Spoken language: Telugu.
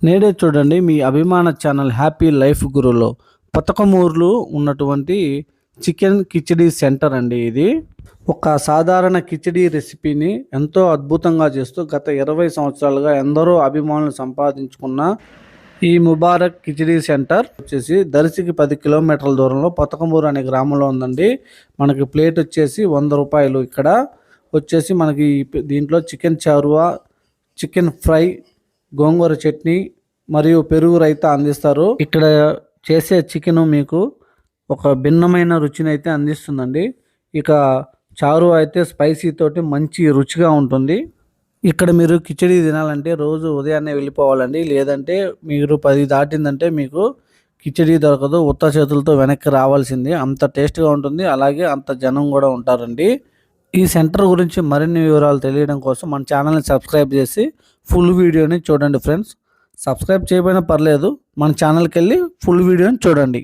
నేడే చూడండి మీ అభిమాన ఛానల్ హ్యాపీ లైఫ్ గురులో పతకమూరులో ఉన్నటువంటి చికెన్ కిచడీ సెంటర్ అండి. ఇది ఒక సాధారణ కిచడీ రెసిపీని ఎంతో అద్భుతంగా చేస్తూ గత 20 సంవత్సరాలుగా ఎందరో అభిమానులు సంపాదించుకున్న ఈ ముబారక్ కిచడీ సెంటర్ వచ్చేసి దర్శికి 10 కిలోమీటర్ల దూరంలో పతకమూరు అనే గ్రామంలో ఉందండి. మనకి ప్లేట్ వచ్చేసి 100 రూపాయలు. ఇక్కడ వచ్చేసి మనకి దీంట్లో చికెన్ చారువా, చికెన్ ఫ్రై, గోంగూర చట్నీ మరియు పెరుగు రైతా అందిస్తారు. ఇక్కడ చేసే చికెన్ మీకు ఒక భిన్నమైన రుచిని అయితే అందిస్తుందండి. ఇక చారు అయితే స్పైసీ తోటి మంచి రుచిగా ఉంటుంది. ఇక్కడ మీరు కిచడీ తినాలంటే రోజు ఉదయాన్నే వెళ్ళిపోవాలండి. లేదంటే మీరు 10 దాటిందంటే మీకు కిచడీ దొరకదు. ఉత్త చేతులతో వెనక్కి రావాల్సింది. అంత టేస్ట్గా ఉంటుంది. అలాగే అంత జనం కూడా ఉంటారండి. ఈ సెంటర్ గురించి మరిన్ని వివరాలు తెలియడం కోసం మన ఛానల్ని సబ్స్క్రైబ్ చేసి ఫుల్ వీడియోని చూడండి ఫ్రెండ్స్. సబ్స్క్రైబ్ చేయకపోయినా పర్లేదు, మన ఛానల్కి వెళ్ళి ఫుల్ వీడియోని చూడండి.